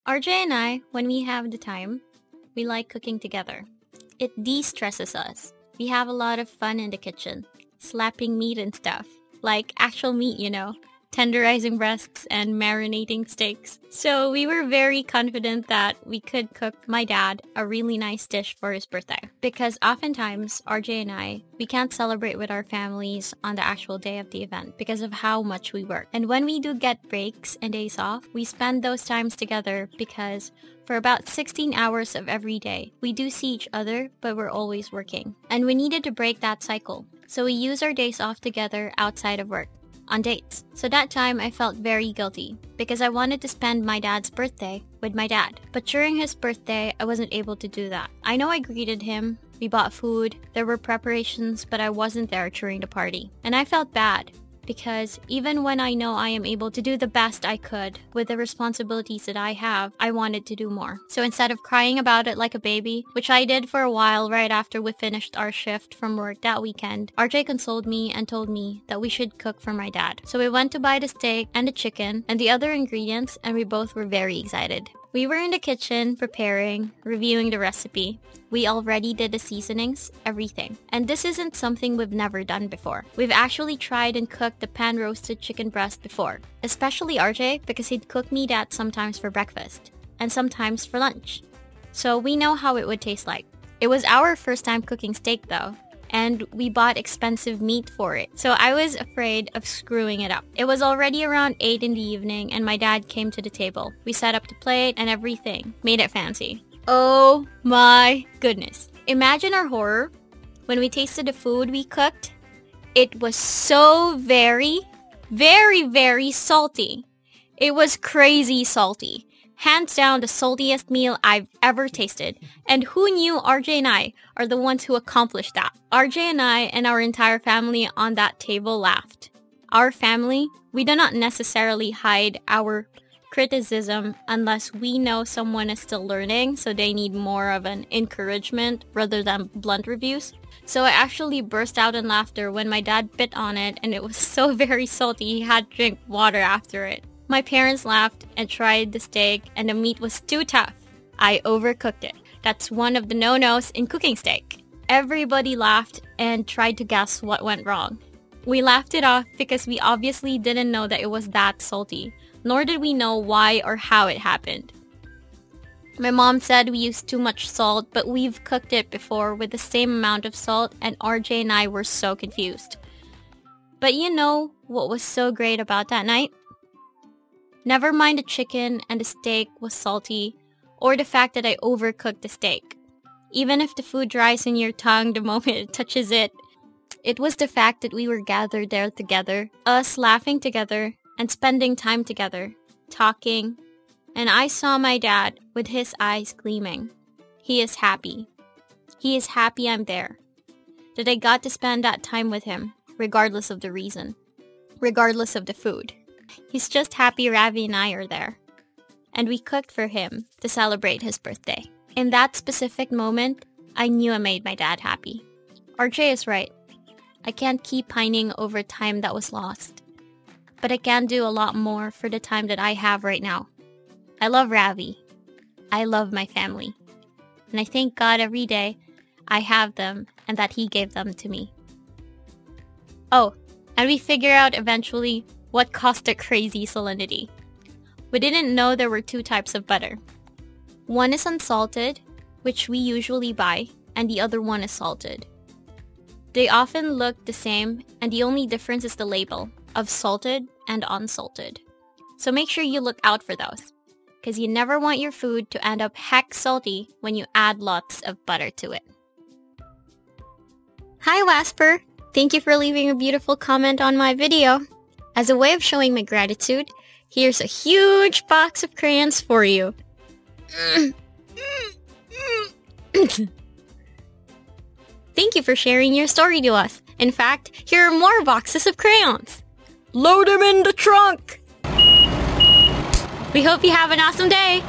RJ and I, when we have the time, we like cooking together. It de-stresses us. We have a lot of fun in the kitchen, slapping meat and stuff. Like actual meat, you know, tenderizing breasts and marinating steaks. So we were very confident that we could cook my dad a really nice dish for his birthday. Because oftentimes, RJ and I, we can't celebrate with our families on the actual day of the event because of how much we work. And when we do get breaks and days off, we spend those times together because for about 16 hours of every day, we do see each other, but we're always working. And we needed to break that cycle. So we use our days off together outside of work, on dates. So that time I felt very guilty because I wanted to spend my dad's birthday with my dad. But during his birthday, I wasn't able to do that. I know I greeted him, we bought food, there were preparations, but I wasn't there during the party. And I felt bad because even when I know I am able to do the best I could with the responsibilities that I have, I wanted to do more. So instead of crying about it like a baby, which I did for a while right after we finished our shift from work that weekend, RJ consoled me and told me that we should cook for my dad. So we went to buy the steak and the chicken and the other ingredients, and we both were very excited. We were in the kitchen preparing, reviewing the recipe. We already did the seasonings, everything. And this isn't something we've never done before. We've actually tried and cooked the pan-roasted chicken breast before. Especially RJ, because he'd cook me that sometimes for breakfast, and sometimes for lunch. So we know how it would taste like. It was our first time cooking steak though, and we bought expensive meat for it. So I was afraid of screwing it up. It was already around 8 in the evening and my dad came to the table. We set up the plate and everything. Made it fancy. Oh my goodness. Imagine our horror when we tasted the food we cooked. It was so very salty. It was crazy salty. Hands down the saltiest meal I've ever tasted. And who knew RJ and I are the ones who accomplished that? RJ and I and our entire family on that table laughed. Our family, we do not necessarily hide our criticism unless we know someone is still learning, so they need more of an encouragement rather than blunt reviews. So I actually burst out in laughter when my dad bit on it and it was so very salty he had to drink water after it. My parents laughed and tried the steak and the meat was too tough. I overcooked it. That's one of the no-nos in cooking steak. Everybody laughed and tried to guess what went wrong. We laughed it off because we obviously didn't know that it was that salty, nor did we know why or how it happened. My mom said we used too much salt, but we've cooked it before with the same amount of salt and RJ and I were so confused. But you know what was so great about that night? Never mind the chicken and the steak was salty, or the fact that I overcooked the steak. Even if the food dries in your tongue the moment it touches it, it was the fact that we were gathered there together, us laughing together and spending time together, talking, and I saw my dad with his eyes gleaming. He is happy. He is happy I'm there. That I got to spend that time with him, regardless of the reason, regardless of the food. He's just happy Ravi and I are there. And we cooked for him to celebrate his birthday. In that specific moment, I knew I made my dad happy. RJ is right. I can't keep pining over time that was lost. But I can do a lot more for the time that I have right now. I love Ravi. I love my family. And I thank God every day I have them and that he gave them to me. Oh, and we figure out eventually what caused the crazy salinity. We didn't know there were 2 types of butter. One is unsalted, which we usually buy, and the other one is salted. They often look the same, and the only difference is the label of salted and unsalted. So make sure you look out for those, because you never want your food to end up heck salty when you add lots of butter to it. Hi Wasper! Thank you for leaving a beautiful comment on my video. As a way of showing my gratitude, here's a huge box of crayons for you. Thank you for sharing your story to us. In fact, here are more boxes of crayons. Load them in the trunk! We hope you have an awesome day!